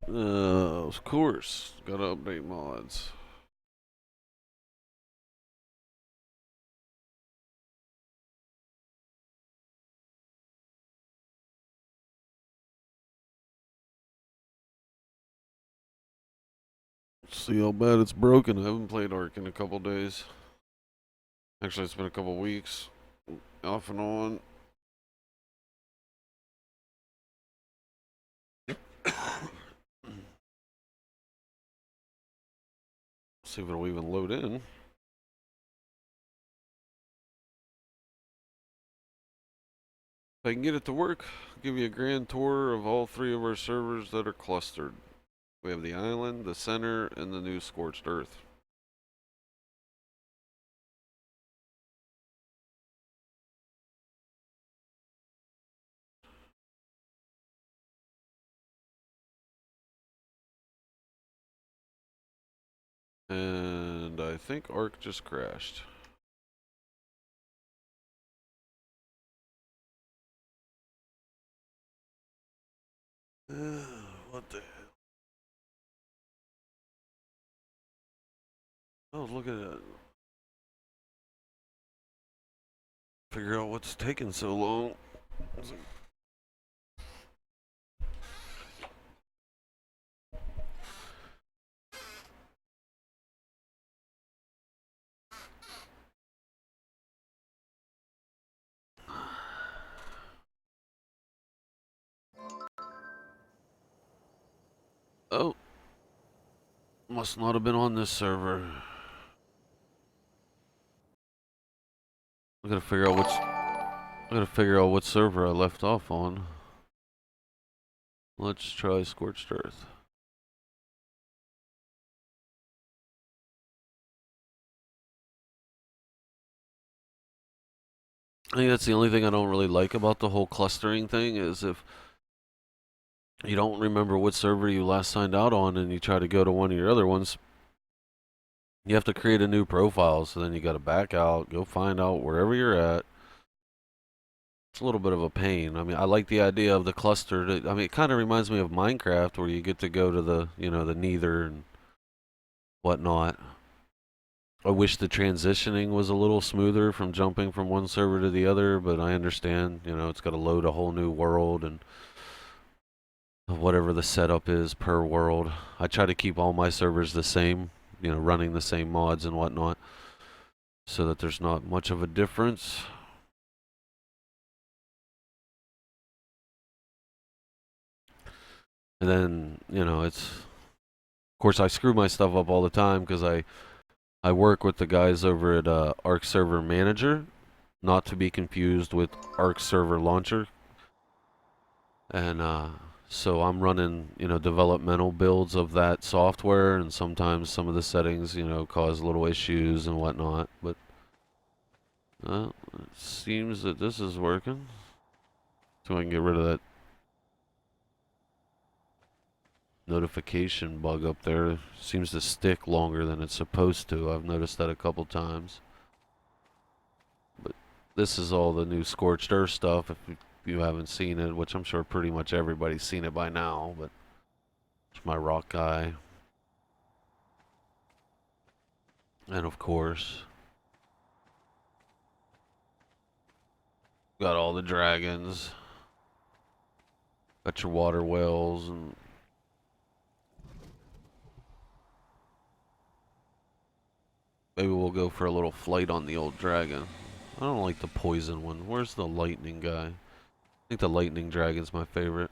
Of course. Gotta update mods. See how bad it's broken. I haven't played Ark in a couple days. Actually, it's been a couple weeks. Off and on. See if it'll even load in. If I can get it to work, I'll give you a grand tour of all three of our servers that are clustered. We have the island, the center, and the new scorched earth. And I think Ark just crashed. What the hell? Oh, look at that. Figure out what's taking so long. Oh, must not have been on this server. I gotta figure out what server I left off on. Let's try Scorched Earth. I think that's the only thing I don't really like about the whole clustering thing is if you don't remember what server you last signed out on and you try to go to one of your other ones, you have to create a new profile, so then you gotta back out, go find out wherever you're at. It's a little bit of a pain. I mean, I like the idea of the cluster. I mean, it kind of reminds me of Minecraft, where you get to go to the Nether and whatnot. I wish the transitioning was a little smoother from jumping from one server to the other, but I understand, it's got to load a whole new world and whatever the setup is per world. I try to keep all my servers the same, running the same mods and whatnot, so that there's not much of a difference. And then, of course, I screw my stuff up all the time because I work with the guys over at Arc Server Manager, not to be confused with Arc Server Launcher. And so I'm running, developmental builds of that software, and sometimes some of the settings, cause little issues and whatnot. But it seems that this is working. So I can get rid of that notification bug up there. Seems to stick longer than it's supposed to. I've noticed that a couple times. But this is all the new Scorched Earth stuff, if you haven't seen it, which I'm sure pretty much everybody's seen it by now, but it's my rock guy. And of course, got all the dragons. Got your water wells and maybe we'll go for a little flight on the old dragon. I don't like the poison one. Where's the lightning guy? I think the lightning dragon's my favorite.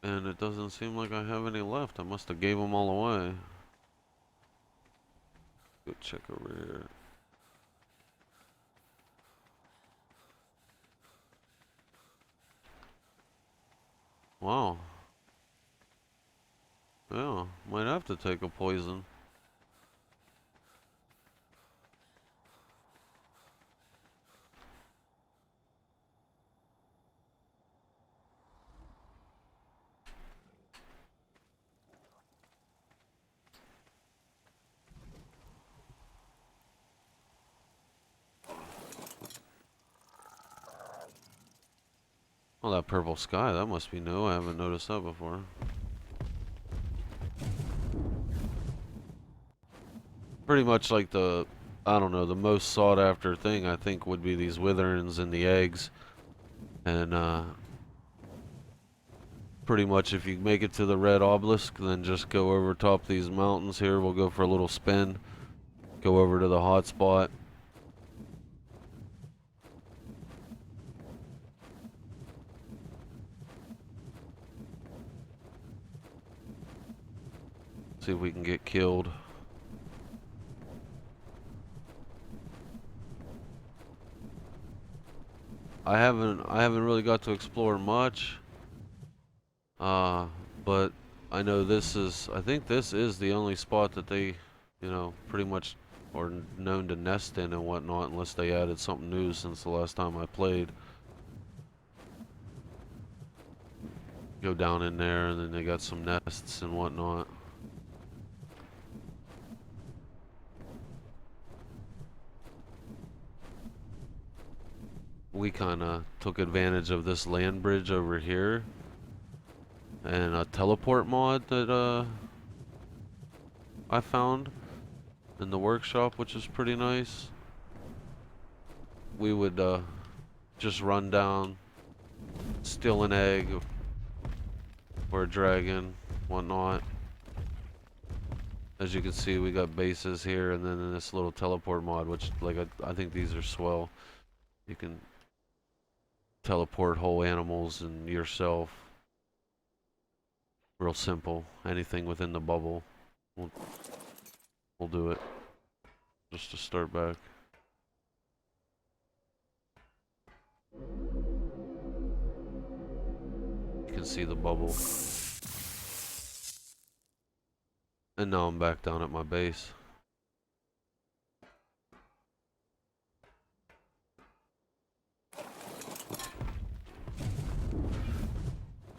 And it doesn't seem like I have any left. I must have gave them all away. Go check over here. Wow. Yeah, might have to take a poison. Oh, that purple sky, that must be new. I haven't noticed that before. Pretty much like the, I don't know, the most sought after thing I think would be these witherings and the eggs. And pretty much if you make it to the red obelisk, then just go over top these mountains here. We'll go for a little spin. Go over to the hot spot. See if we can get killed. I haven't really got to explore much. But I know I think this is the only spot that they, you know, pretty much are known to nest in and whatnot, unless they added something new since the last time I played. Go down in there, and then they got some nests and whatnot. We kind of took advantage of this land bridge over here and a teleport mod that I found in the workshop, which is pretty nice. We would just run down, steal an egg or a dragon, whatnot. As you can see, we got bases here, and then in this little teleport mod, which like I think these are swell. You can teleport whole animals and yourself. Real simple. Anything within the bubble, we'll do it. Just to start back. You can see the bubble. And now I'm back down at my base.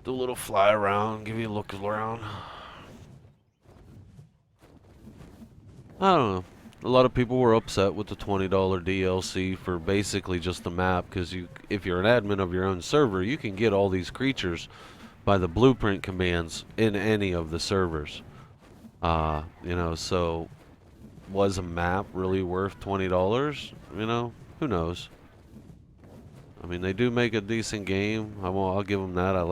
Do a little fly around, give you a look around. I don't know. A lot of people were upset with the $20 DLC for basically just the map, because if you're an admin of your own server, you can get all these creatures by the blueprint commands in any of the servers. You know, so was a map really worth $20? You know, who knows? I mean, they do make a decent game. I'll give them that. I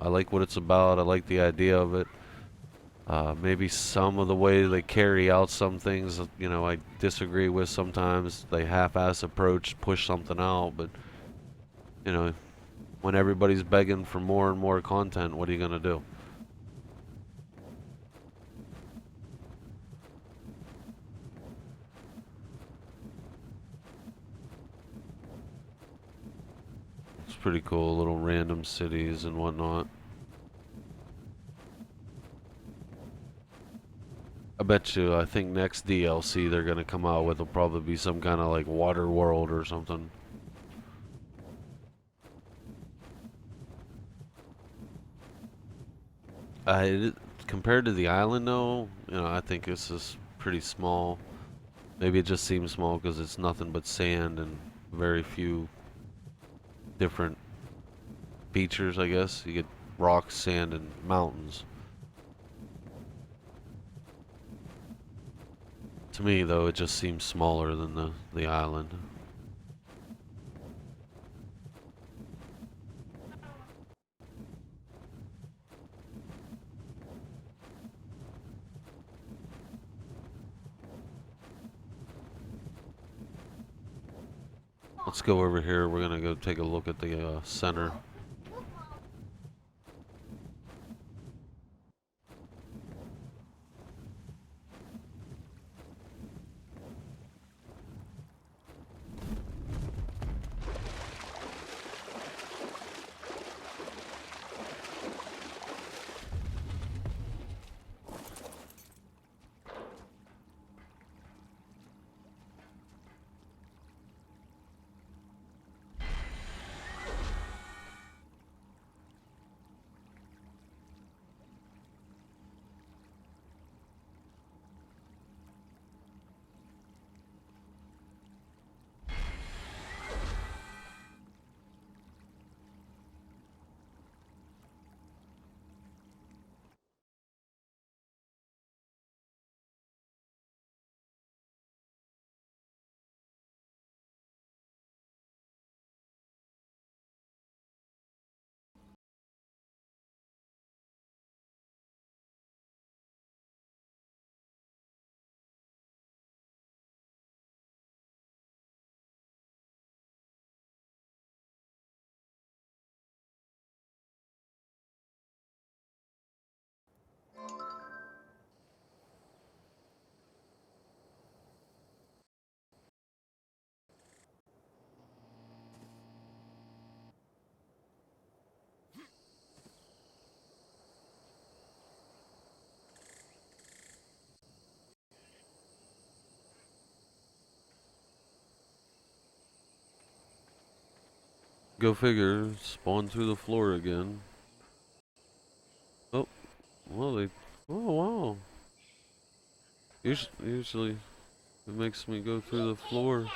like what it's about. I like the idea of it. Maybe some of the way they carry out some things, you know, I disagree with sometimes. They half-ass approach, push something out, but, you know, when everybody's begging for more and more content, what are you going to do? It's pretty cool, little random cities and whatnot. I bet you, I think next DLC they're gonna come out with will probably be some kind of like water world or something. Compared to the island though, you know, I think this is pretty small. Maybe it just seems small because it's nothing but sand and very few different features, I guess. You get rocks, sand, and mountains. To me, though, it just seems smaller than the island. Let's go over here. We're gonna go take a look at the center. Go figure. Spawn through the floor again. Oh, well they. Oh wow. Usually it makes me go through the floor.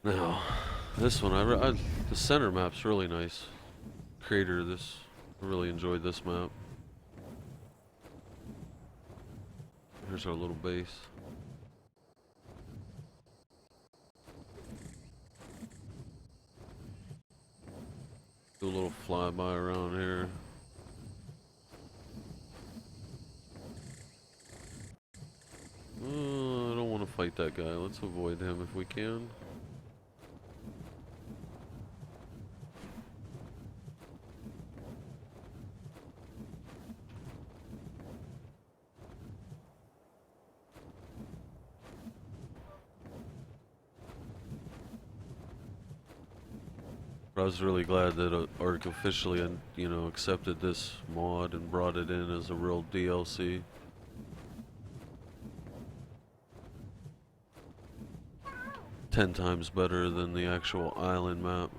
Now, this one, the center map's really nice. Creator of this, I really enjoyed this map. Here's our little base. Do a little flyby around here. I don't want to fight that guy. Let's avoid him if we can. I was really glad that Arc officially, accepted this mod and brought it in as a real DLC. Ten times better than the actual island map.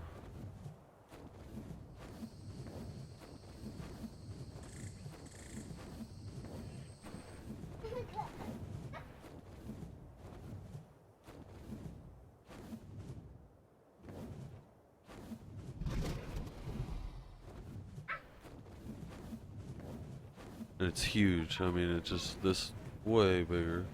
And it's huge. I mean, it's just this way bigger.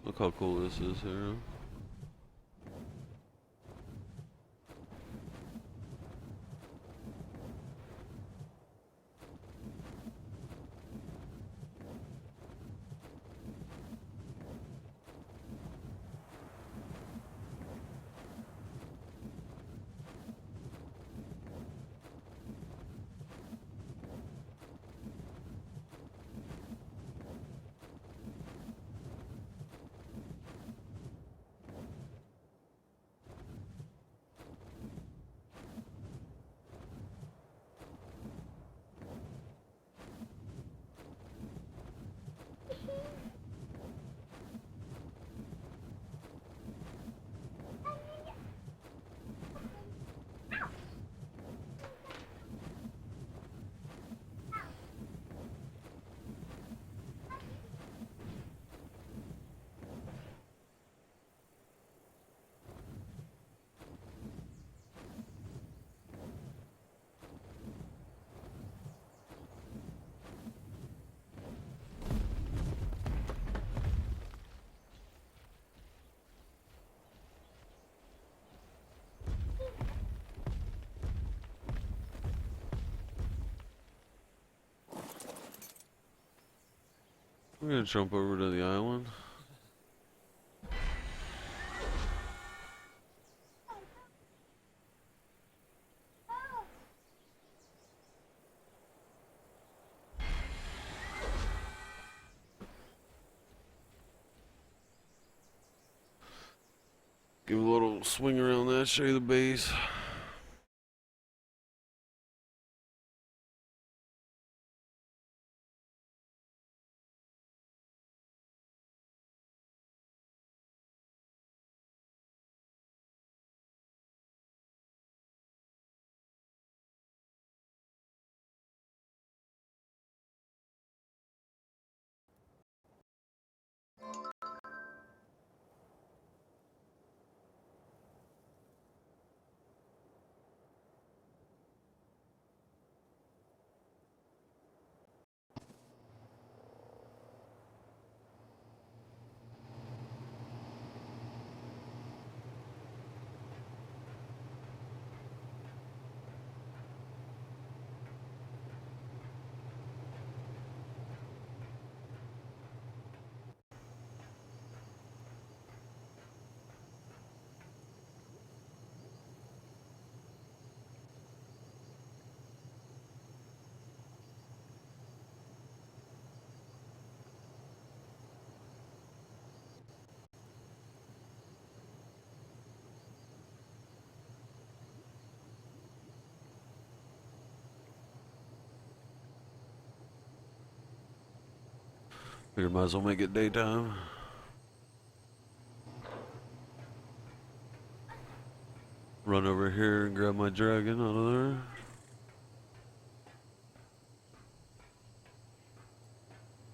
Look how cool this is here. We're gonna jump over to the island. Give a little swing around that, show you the base. Figure might as well make it daytime. Run over here and grab my dragon out of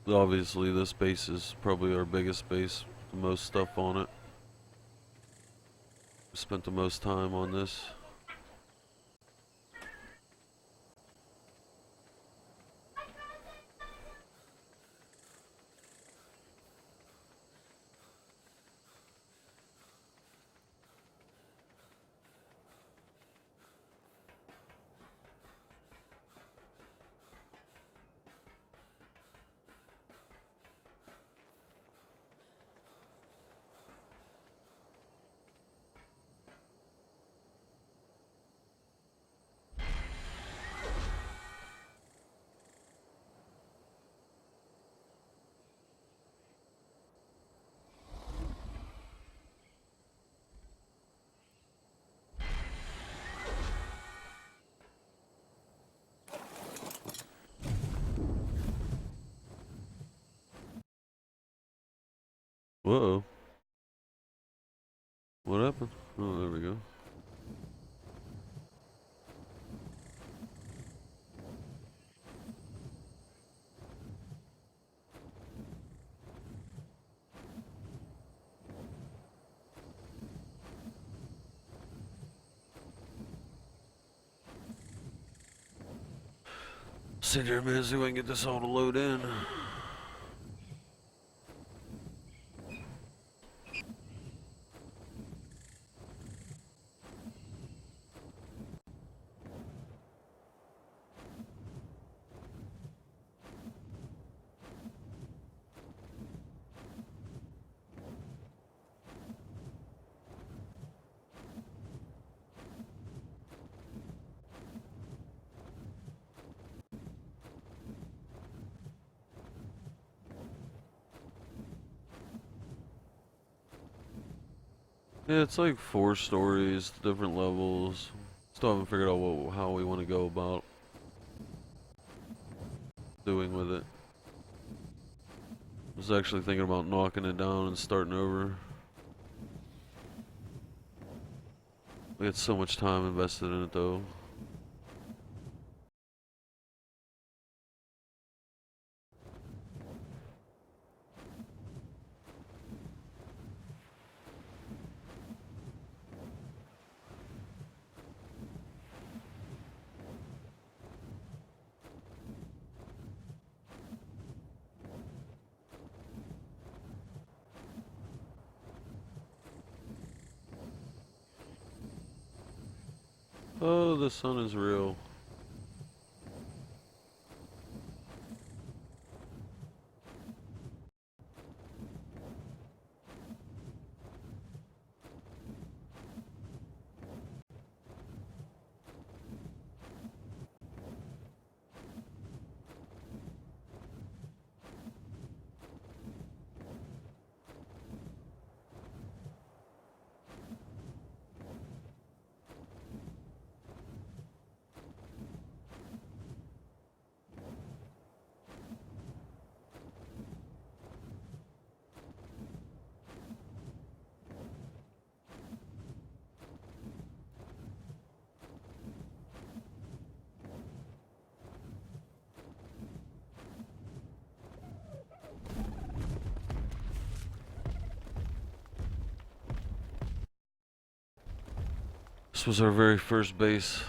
there. Obviously, this base is probably our biggest base. The most stuff on it. We spent the most time on this. Whoa. What happened? Oh, there we go. Sit here a minute, see if I can get this all to load in. Yeah, it's like 4 stories, different levels. Still haven't figured out how we want to go about doing with it. I was actually thinking about knocking it down and starting over. We had so much time invested in it though. Oh, the sun is real. This was our very first base.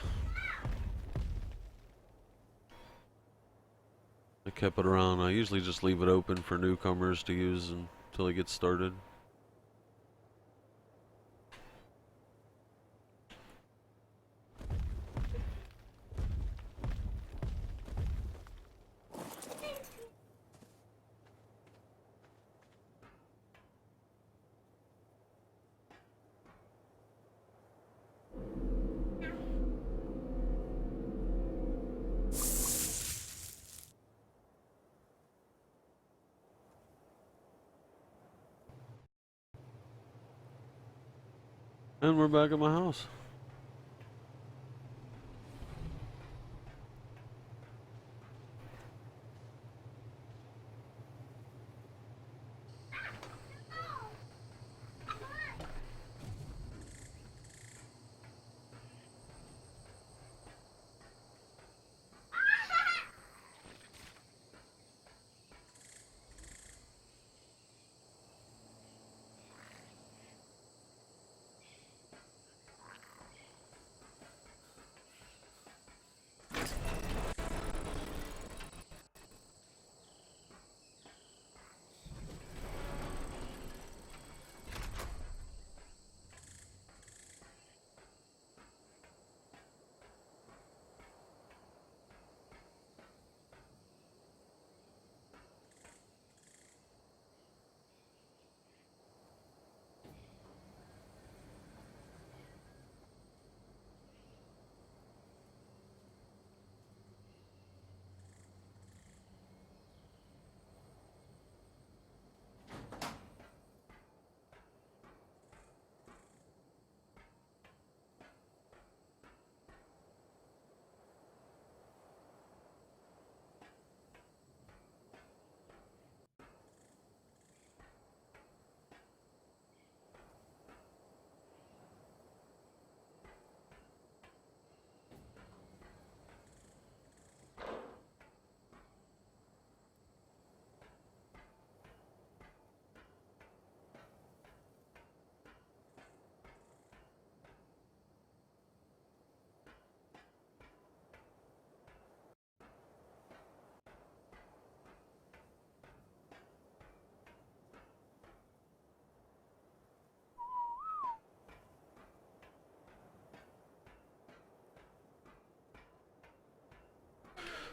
I kept it around. I usually just leave it open for newcomers to use until it gets started. And we're back at my house.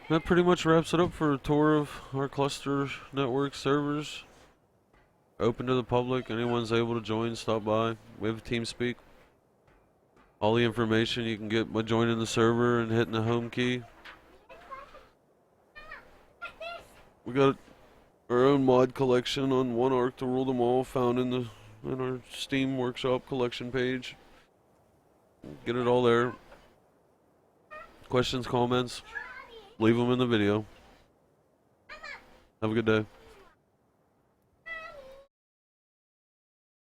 That pretty much wraps it up for a tour of our cluster network servers. Open to the public. Anyone's able to join, stop by. We have Teamspeak. All the information you can get by joining the server and hitting the home key. We got our own mod collection on One Arc to Rule Them All, found in our Steam Workshop collection page. Get it all there. Questions, comments, leave them in the video. Have a good day.